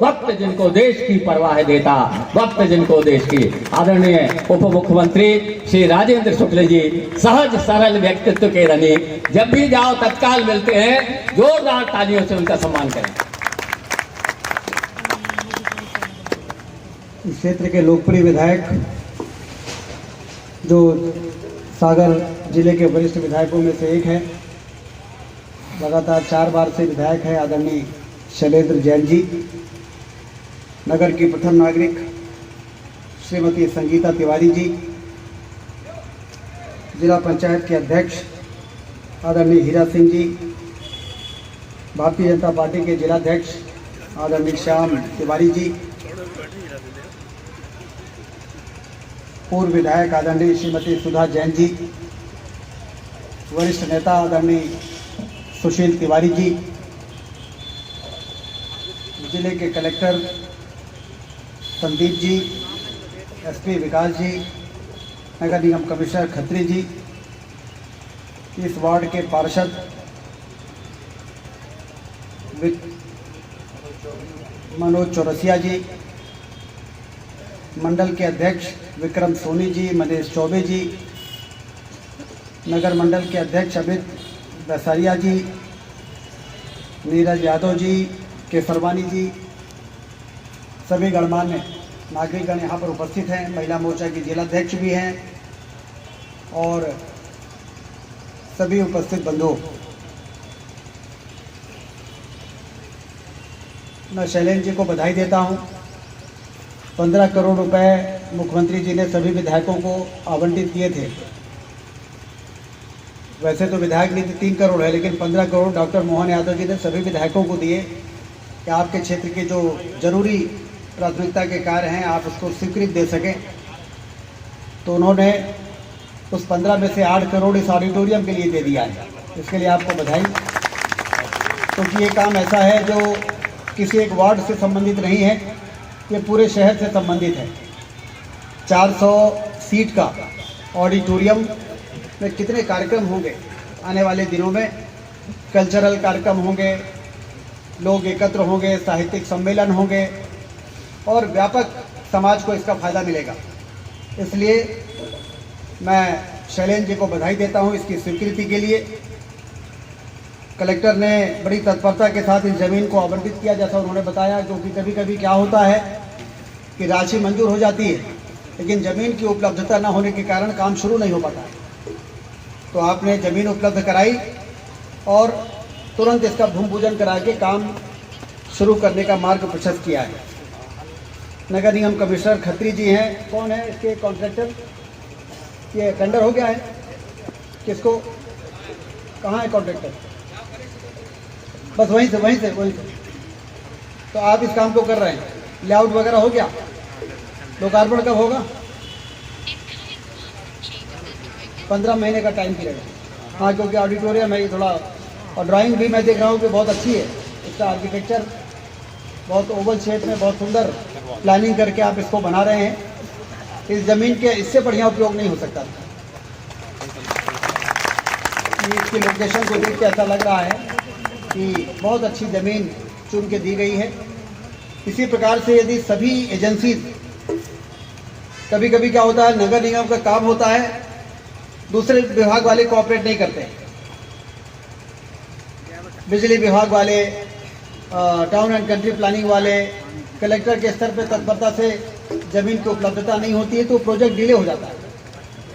वक्त जिनको देश की परवाह देता, वक्त जिनको देश की। आदरणीय उप मुख्यमंत्री श्री राजेंद्र शुक्ल जी सहज सरल व्यक्तित्व के धनी, जब भी जाओ तत्काल मिलते हैं। जोरदार तालियों से उनका सम्मान करें। इस क्षेत्र के लोकप्रिय विधायक, जो सागर जिले के वरिष्ठ विधायकों में से एक है, लगातार 4 बार से विधायक है, आदरणीय शैलेंद्र जैन जी। नगर की प्रथम नागरिक श्रीमती संगीता तिवारी जी, जिला पंचायत के अध्यक्ष आदरणीय हीरा सिंह जी, भारतीय जनता पार्टी के जिलाध्यक्ष आदरणीय श्याम तिवारी जी, पूर्व विधायक आदरणीय श्रीमती सुधा जैन जी, वरिष्ठ नेता आदरणीय सुशील तिवारी जी, जिले के कलेक्टर संदीप जी, एसपी विकास जी, नगर निगम कमिश्नर खत्री जी, इस वार्ड के पार्षद मनोज चौरसिया जी, मंडल के अध्यक्ष विक्रम सोनी जी, मनीष चौबे जी, नगर मंडल के अध्यक्ष अमित दसारिया जी, नीरज यादव जी, केसरवानी जी, सभी गणमान्य नागरिकगण यहाँ पर उपस्थित हैं। महिला मोर्चा की जिलाध्यक्ष भी हैं और सभी उपस्थित बंधुओं, मैं शैलेंद्र जी को बधाई देता हूँ। 15 करोड़ रुपए मुख्यमंत्री जी ने सभी विधायकों को आवंटित किए थे। वैसे तो विधायक नीति 3 करोड़ है, लेकिन 15 करोड़ डॉक्टर मोहन यादव जी ने सभी विधायकों को दिए कि आपके क्षेत्र के जो जरूरी प्राथमिकता के कार्य हैं आप उसको स्वीकृत दे सकें। तो उन्होंने उस 15 में से 8 करोड़ इस ऑडिटोरियम के लिए दे दिया है। इसके लिए आपको बधाई, क्योंकि ये काम ऐसा है जो किसी एक वार्ड से संबंधित नहीं है, ये पूरे शहर से संबंधित है। 400 सीट का ऑडिटोरियम में कितने कार्यक्रम होंगे आने वाले दिनों में, कल्चरल कार्यक्रम होंगे, लोग एकत्र होंगे, साहित्यिक सम्मेलन होंगे और व्यापक समाज को इसका फ़ायदा मिलेगा। इसलिए मैं शैलेंद्र जी को बधाई देता हूं इसकी स्वीकृति के लिए। कलेक्टर ने बड़ी तत्परता के साथ इस ज़मीन को आवंटित किया, जैसा उन्होंने बताया, क्योंकि कभी कभी क्या होता है कि राशि मंजूर हो जाती है लेकिन ज़मीन की उपलब्धता न होने के कारण काम शुरू नहीं हो पाता है। तो आपने ज़मीन उपलब्ध कराई और तुरंत इसका भूमि पूजन करा के काम शुरू करने का मार्ग प्रशस्त किया है। नगर निगम कमिश्नर खत्री जी हैं। कौन है इसके कॉन्ट्रैक्टर? ये टेंडर हो गया है? किसको, कहाँ है कॉन्ट्रैक्टर? बस वहीं से। तो आप इस काम को कर रहे हैं, लेआउट वगैरह हो गया, लोकार्पण कब होगा? 15 महीने का टाइम पीरियड। हाँ, क्योंकि ऑडिटोरियम है ये थोड़ा, और ड्राइंग भी मैं देख रहा हूँ कि बहुत अच्छी है। इसका आर्किटेक्चर बहुत ओवल शेप में बहुत सुंदर प्लानिंग करके आप इसको बना रहे हैं। इस ज़मीन के इससे बढ़िया उपयोग नहीं हो सकता। इसकी लोकेशन को देख के ऐसा लग रहा है कि बहुत अच्छी ज़मीन चुन के दी गई है। इसी प्रकार से यदि सभी एजेंसी, कभी कभी क्या होता है, नगर निगम का काम होता है, दूसरे विभाग वाले कोऑपरेट नहीं करते, बिजली विभाग वाले, टाउन एंड कंट्री प्लानिंग वाले, कलेक्टर के स्तर पर तत्परता से जमीन की उपलब्धता नहीं होती है तो प्रोजेक्ट डिले हो जाता है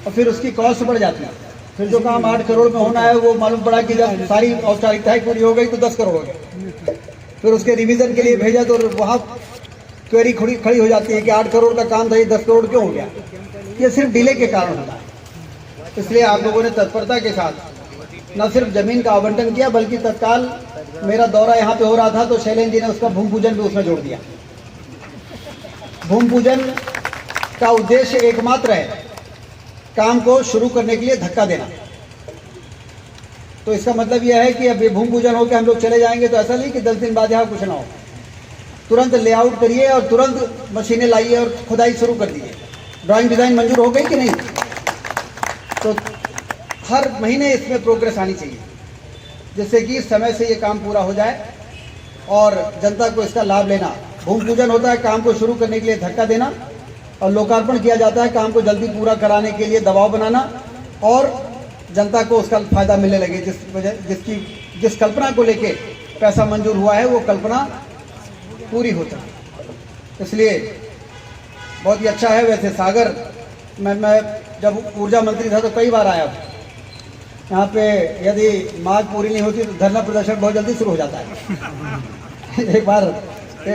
और फिर उसकी कॉस्ट बढ़ जाती है। फिर जो काम 8 करोड़ में होना है वो मालूम पड़ा कि जब सारी औपचारिकताएं पूरी हो गई तो 10 करोड़ हो गए। फिर उसके रिवीजन के लिए भेजा तो वहाँ क्वेरी खड़ी हो जाती है कि 8 करोड़ का काम था, ये 10 करोड़ क्यों हो गया। ये सिर्फ डिले के कारण होता है। इसलिए आप लोगों ने तत्परता के साथ न सिर्फ जमीन का आवंटन किया बल्कि तत्काल मेरा दौरा यहाँ पे हो रहा था तो शैलेंद्र जी ने उसका भूमि पूजन भी उसमें जोड़ दिया। भूमि पूजन का उद्देश्य एकमात्र है, काम को शुरू करने के लिए धक्का देना। तो इसका मतलब यह है कि अब ये भूमि पूजन होकर हम लोग चले जाएंगे तो ऐसा नहीं कि 10 दिन बाद यहाँ कुछ ना हो। तुरंत लेआउट करिए और तुरंत मशीनें लाइए और खुदाई शुरू कर दीजिए। ड्राइंग डिज़ाइन मंजूर हो गई कि नहीं, तो हर महीने इसमें प्रोग्रेस आनी चाहिए जिससे कि समय से ये काम पूरा हो जाए और जनता को इसका लाभ लेना। भूमि पूजन होता है काम को शुरू करने के लिए धक्का देना और लोकार्पण किया जाता है काम को जल्दी पूरा कराने के लिए दबाव बनाना और जनता को उसका फायदा मिलने लगे। जिस कल्पना को लेके पैसा मंजूर हुआ है वो कल्पना पूरी हो सके। इसलिए बहुत ही अच्छा है। वैसे सागर मैं जब ऊर्जा मंत्री था तो कई बार आया यहाँ पे। यदि मांग पूरी नहीं होती तो धरना प्रदर्शन बहुत जल्दी शुरू हो जाता है। एक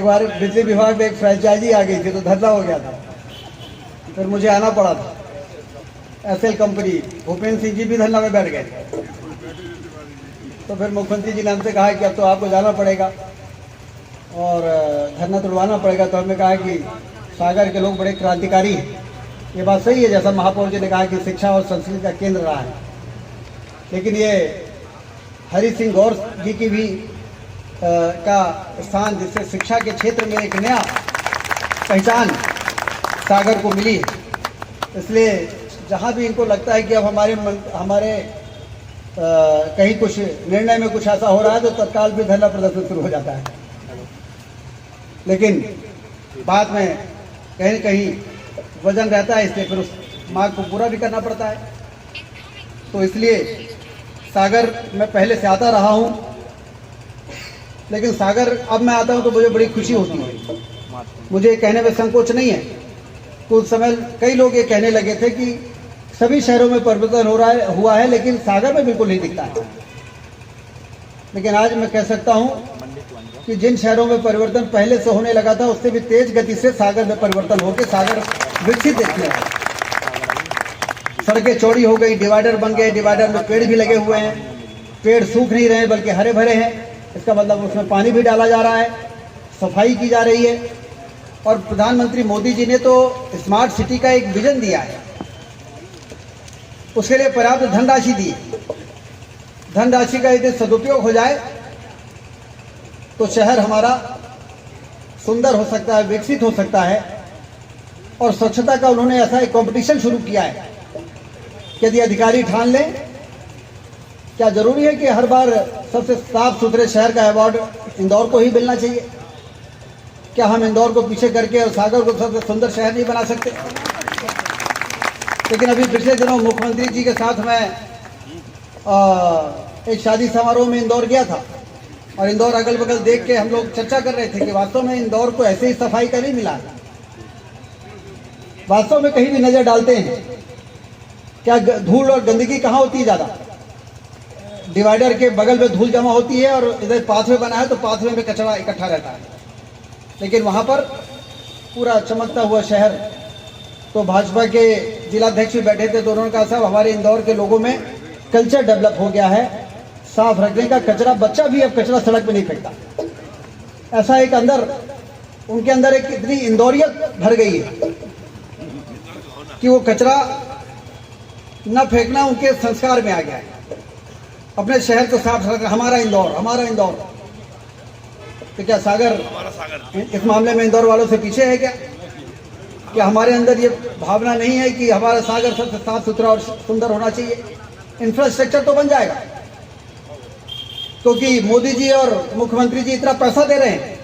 बार बिजली विभाग में एक फ्रेंचाइजी आ गई थी तो धरना हो गया था, फिर मुझे आना पड़ा था। एसएल कंपनी, भूपेंद्र सिंह जी भी धरना में बैठ गए। तो फिर मुख्यमंत्री जी ने हमसे कहा कि अब तो आपको जाना पड़ेगा और धरना तुड़वाना पड़ेगा। तो हमने कहा कि सागर के लोग बड़े क्रांतिकारी हैं। ये बात सही है, जैसा महापौर जी ने कहा कि शिक्षा और संस्कृति का केंद्र रहा है, लेकिन ये हरि सिंह गौर जी की भी का स्थान, जिससे शिक्षा के क्षेत्र में एक नया पहचान सागर को मिली है। इसलिए जहाँ भी इनको लगता है कि अब हमारे कहीं कुछ निर्णय में कुछ ऐसा हो रहा है तो तत्काल भी धरना प्रदर्शन शुरू हो जाता है। लेकिन बाद में कहीं न कहीं वजन रहता है, इसलिए फिर उस मांग को पूरा भी करना पड़ता है। तो इसलिए सागर मैं पहले से आता रहा हूँ, लेकिन सागर अब मैं आता हूँ तो मुझे बड़ी खुशी होती है। मुझे कहने में संकोच नहीं है। कुछ समय कई लोग ये कहने लगे थे कि सभी शहरों में परिवर्तन हुआ है लेकिन सागर में बिल्कुल नहीं दिखता है। लेकिन आज मैं कह सकता हूँ कि जिन शहरों में परिवर्तन पहले से होने लगा था उससे भी तेज गति से सागर में परिवर्तन होकर सागर विकसित देखने लगा। सड़कें चौड़ी हो गई, डिवाइडर बन गए, डिवाइडर में पेड़ भी लगे हुए हैं, पेड़ सूख नहीं रहे बल्कि हरे भरे हैं। इसका मतलब उसमें पानी भी डाला जा रहा है, सफाई की जा रही है। और प्रधानमंत्री मोदी जी ने तो स्मार्ट सिटी का एक विजन दिया है, उसके लिए पर्याप्त धनराशि दी। धनराशि का यदि सदुपयोग हो जाए तो शहर हमारा सुंदर हो सकता है, विकसित हो सकता है। और स्वच्छता का उन्होंने ऐसा एक कंपटीशन शुरू किया है कि यदि अधिकारी ठान लें, क्या जरूरी है कि हर बार सबसे साफ सुथरे शहर का अवार्ड इंदौर को ही मिलना चाहिए? क्या हम इंदौर को पीछे करके और सागर को सबसे सुंदर शहर नहीं बना सकते? लेकिन अभी पिछले दिनों मुख्यमंत्री जी के साथ मैं एक शादी समारोह में इंदौर गया था और इंदौर अगल बगल देख के हम लोग चर्चा कर रहे थे कि वास्तव में इंदौर को ऐसे ही सफाई का नहीं मिला। वास्तव में कहीं भी नजर डालते हैं क्या धूल और गंदगी कहाँ होती है ज़्यादा? डिवाइडर के बगल में धूल जमा होती है और इधर पाथवे बना है तो पाथवे में कचरा इकट्ठा रहता है। लेकिन वहाँ पर पूरा चमकता हुआ शहर। तो भाजपा के जिलाध्यक्ष भी बैठे थे तो उन्होंने कहा साहब हमारे इंदौर के लोगों में कल्चर डेवलप हो गया है साफ रखने का। कचरा, बच्चा भी अब कचरा सड़क पे नहीं फेंकता। ऐसा एक अंदर उनके अंदर एक इतनी इंदौरियत भर गई है कि वो कचरा न फेंकना उनके संस्कार में आ गया है। अपने शहर को साफ रखना, हमारा इंदौर, हमारा इंदौर। तो क्या सागर इस मामले में इंदौर वालों से पीछे है क्या? क्या हमारे अंदर ये भावना नहीं है कि हमारा सागर सबसे साफ सुथरा और सुंदर होना चाहिए? इंफ्रास्ट्रक्चर तो बन जाएगा, क्योंकि मोदी जी और मुख्यमंत्री जी इतना पैसा दे रहे हैं।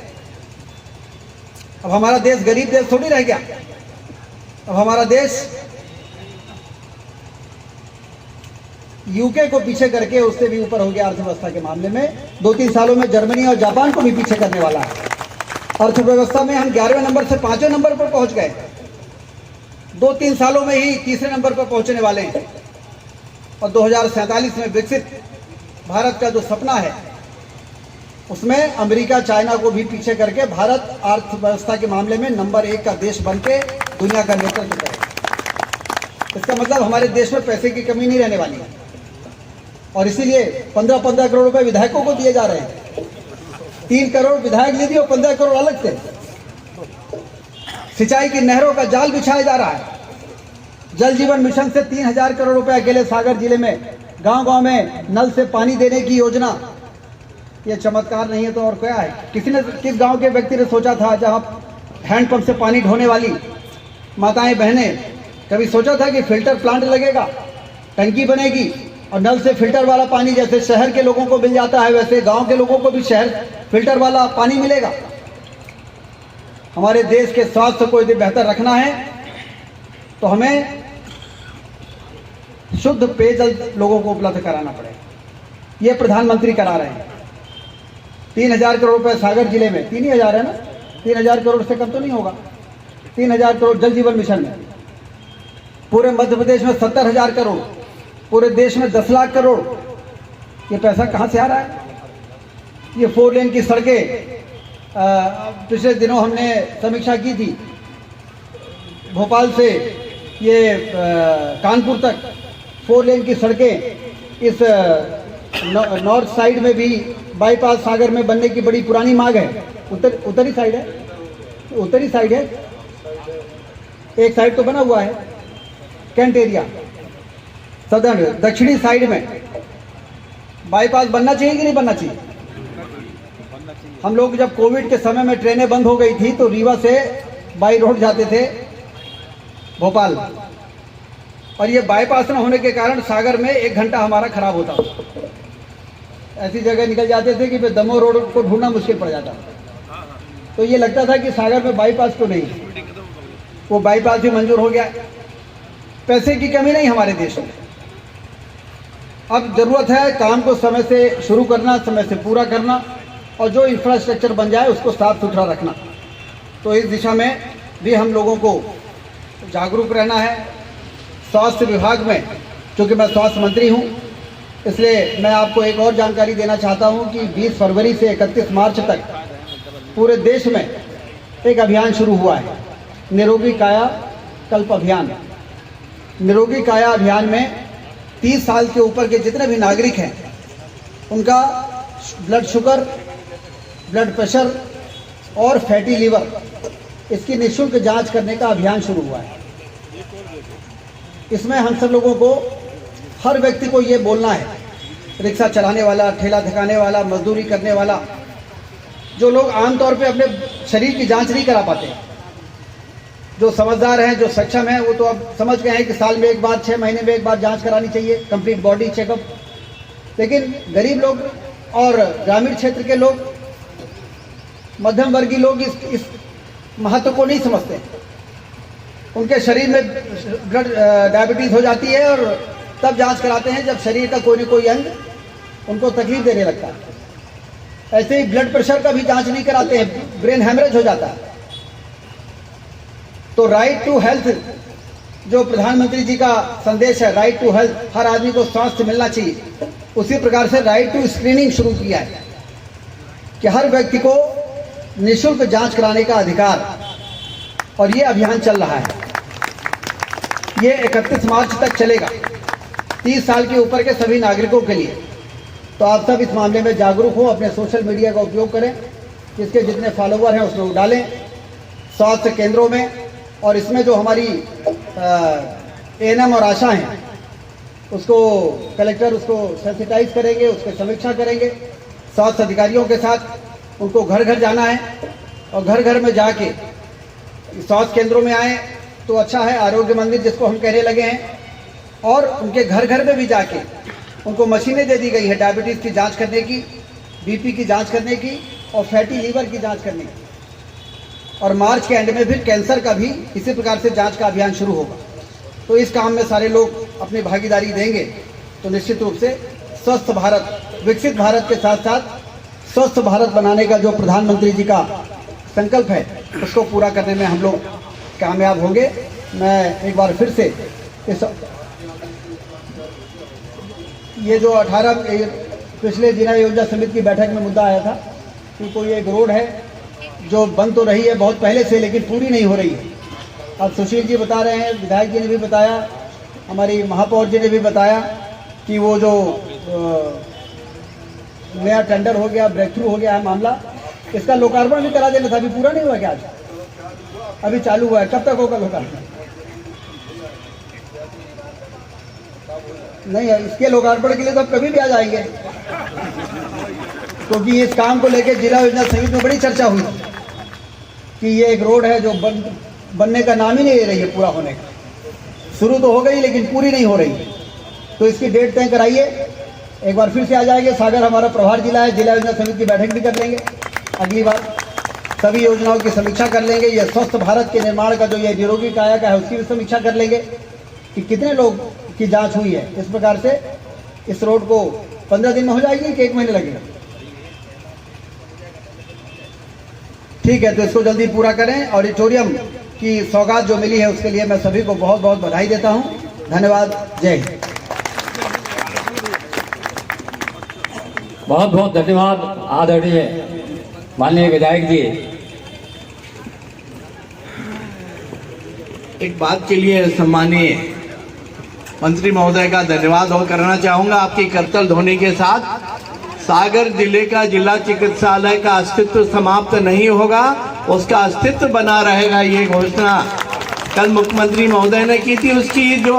अब हमारा देश गरीब देश थोड़ी रह गया। अब हमारा देश यूके को पीछे करके उससे भी ऊपर हो गया अर्थव्यवस्था के मामले में। 2-3 सालों में जर्मनी और जापान को भी पीछे करने वाला है। अर्थव्यवस्था में हम 11वें नंबर से 5वें नंबर पर पहुंच गए। 2-3 सालों में ही तीसरे नंबर पर पहुंचने वाले हैं। और 2047 में विकसित भारत का जो सपना है, उसमें अमेरिका चाइना को भी पीछे करके भारत अर्थव्यवस्था के मामले में नंबर 1 का देश बन के दुनिया का नेतृत्व करे। इसका मतलब हमारे देश में पैसे की कमी नहीं रहने वाली है। और इसीलिए 15-15 करोड़ रुपए विधायकों को दिए जा रहे हैं। 3 करोड़ विधायक निधि और 15 करोड़ अलग से। सिंचाई की नहरों का जाल बिछाया जा रहा है। जल जीवन मिशन से 3000 करोड़ रुपए अकेले सागर जिले में गांव-गांव में नल से पानी देने की योजना। ये चमत्कार नहीं है तो और क्या है? किस गांव के व्यक्ति ने सोचा था जहां हैंडपंप से पानी ढोने वाली माताएं बहनें, कभी सोचा था कि फिल्टर प्लांट लगेगा, टंकी बनेगी और नल से फिल्टर वाला पानी जैसे शहर के लोगों को मिल जाता है वैसे गांव के लोगों को भी शहर फिल्टर वाला पानी मिलेगा। हमारे देश के स्वास्थ्य को यदि बेहतर रखना है तो हमें शुद्ध पेयजल लोगों को उपलब्ध कराना पड़ेगा। ये प्रधानमंत्री करा रहे हैं। 3000 करोड़ रुपए सागर जिले में, 3000 है ना, 3000 करोड़ से कम तो नहीं होगा। 3000 करोड़ जल जीवन मिशन में। पूरे मध्य प्रदेश में 70,000 करोड़, पूरे देश में 10 लाख करोड़। ये पैसा कहाँ से आ रहा है? ये 4 लेन की सड़कें, पिछले दिनों हमने समीक्षा की थी। भोपाल से ये कानपुर तक 4 लेन की सड़कें। इस नॉर्थ साइड में भी बाईपास सागर में बनने की बड़ी पुरानी मांग है। उत्तरी साइड है, उत्तरी साइड है, एक साइड तो बना हुआ है कैंट एरिया, सदर्न दक्षिणी साइड में बाईपास बनना चाहिए कि नहीं बनना चाहिए? हम लोग जब कोविड के समय में ट्रेनें बंद हो गई थी तो रीवा से बाई रोड जाते थे भोपाल, और ये बाईपास न होने के कारण सागर में 1 घंटा हमारा खराब होता। ऐसी जगह निकल जाते थे कि फिर दमोह रोड को ढूंढना मुश्किल पड़ जाता। तो ये लगता था कि सागर में बाईपास तो नहीं, वो बाईपास भी मंजूर हो गया। पैसे की कमी नहीं हमारे देश में। अब जरूरत है काम को समय से शुरू करना, समय से पूरा करना, और जो इंफ्रास्ट्रक्चर बन जाए उसको साफ सुथरा रखना। तो इस दिशा में भी हम लोगों को जागरूक रहना है। स्वास्थ्य विभाग में, क्योंकि मैं स्वास्थ्य मंत्री हूं, इसलिए मैं आपको एक और जानकारी देना चाहता हूं कि 20 फरवरी से 31 मार्च तक पूरे देश में एक अभियान शुरू हुआ है, निरोगी काया कल्प अभियान। निरोगी काया अभियान में 30 साल के ऊपर के जितने भी नागरिक हैं उनका ब्लड शुगर, ब्लड प्रेशर और फैटी लीवर, इसकी निःशुल्क जांच करने का अभियान शुरू हुआ है। इसमें हम सब लोगों को, हर व्यक्ति को ये बोलना है, रिक्शा चलाने वाला, ठेला ठिकाने वाला, मजदूरी करने वाला, जो लोग आमतौर पे अपने शरीर की जांच नहीं करा पाते, जो समझदार हैं, जो सक्षम हैं, वो तो अब समझ गए हैं कि साल में 1 बार, 6 महीने में 1 बार जांच करानी चाहिए, कंप्लीट बॉडी चेकअप। लेकिन गरीब लोग और ग्रामीण क्षेत्र के लोग, मध्यम वर्गीय लोग इस महत्व को नहीं समझते। उनके शरीर में ब्लड डायबिटीज हो जाती है और तब जांच कराते हैं जब शरीर का कोई न कोई अंग उनको तकलीफ देने लगता है। ऐसे ही ब्लड प्रेशर का भी जांच नहीं कराते हैं, ब्रेन हैमरेज हो जाता है। तो राइट टू हेल्थ, जो प्रधानमंत्री जी का संदेश है, राइट टू हेल्थ, हर आदमी को स्वास्थ्य मिलना चाहिए, उसी प्रकार से राइट टू स्क्रीनिंग शुरू किया है कि हर व्यक्ति को निःशुल्क जांच कराने का अधिकार, और ये अभियान चल रहा है। ये 31 मार्च तक चलेगा, 30 साल के ऊपर के सभी नागरिकों के लिए। तो आप सब इस मामले में जागरूक हो, अपने सोशल मीडिया का उपयोग करें, जिसके जितने फॉलोवर हैं उसमें डालें स्वास्थ्य केंद्रों में। और इसमें जो हमारी एएनएम और आशा हैं, उसको कलेक्टर उसको सेंसिटाइज करेंगे, उसकी समीक्षा करेंगे स्वास्थ्य अधिकारियों के साथ। उनको घर घर जाना है और घर घर में जाके स्वास्थ्य केंद्रों में आए तो अच्छा है, आरोग्य मंदिर जिसको हम कहने लगे हैं, और उनके घर घर में भी जाके उनको मशीनें दे दी गई है डायबिटीज़ की जांच करने की, बीपी की जांच करने की और फैटी लीवर की जांच करने की, और मार्च के एंड में फिर कैंसर का भी इसी प्रकार से जांच का अभियान शुरू होगा। तो इस काम में सारे लोग अपनी भागीदारी देंगे तो निश्चित रूप से स्वस्थ भारत, विकसित भारत के साथ साथ स्वस्थ भारत बनाने का जो प्रधानमंत्री जी का संकल्प है उसको पूरा करने में हम लोग कामयाब होंगे। मैं एक बार फिर से ये जो 18 पिछले जिला योजना समिति की बैठक में मुद्दा आया था कि कोई एक रोड है जो बंद तो रही है बहुत पहले से, लेकिन पूरी नहीं हो रही है। अब सुशील जी बता रहे हैं, विधायक जी ने भी बताया, हमारी महापौर जी ने भी बताया कि वो जो नया टेंडर हो गया, ब्रेक थ्रू हो गया है मामला, इसका लोकार्पण भी करा देना था। अभी पूरा नहीं हुआ क्या? आज अभी चालू हुआ है, कब तक होगा लोकार्पण? नहीं, इसके लोकार्पण के लिए तो कभी भी आ जाएंगे, क्योंकि इस काम को लेकर जिला योजना समिति में बड़ी चर्चा हुई कि ये एक रोड है जो बनने का नाम ही नहीं ले रही है पूरा होने का। शुरू तो हो गई लेकिन पूरी नहीं हो रही, तो इसकी डेट तय कराइए। एक बार फिर से आ जाएंगे। सागर हमारा प्रभार जिला है, जिला योजना समिति की बैठक भी कर लेंगे अगली बार, सभी योजनाओं की समीक्षा कर लेंगे। ये स्वस्थ भारत के निर्माण का जो ये निरोगी काया का है उसकी भी समीक्षा कर लेंगे कि कितने लोग की जांच हुई है। इस प्रकार से इस रोड को 15 दिन में हो जाएगी कि 1 महीने लगेगा? ठीक है, तो इसको जल्दी पूरा करें। ऑडिटोरियम की सौगात जो मिली है उसके लिए मैं सभी को बहुत बहुत बधाई देता हूं। धन्यवाद। जय हिंद। बहुत बहुत धन्यवाद आदरणीय माननीय विधायक जी। एक बात के लिए सम्मानीय मंत्री महोदय का धन्यवाद और करना चाहूँगा। आपकी करतल ध्वनि के साथ सागर जिले का जिला चिकित्सालय का अस्तित्व समाप्त नहीं होगा, उसका अस्तित्व बना रहेगा। ये घोषणा कल मुख्यमंत्री महोदय ने की थी, उसकी जो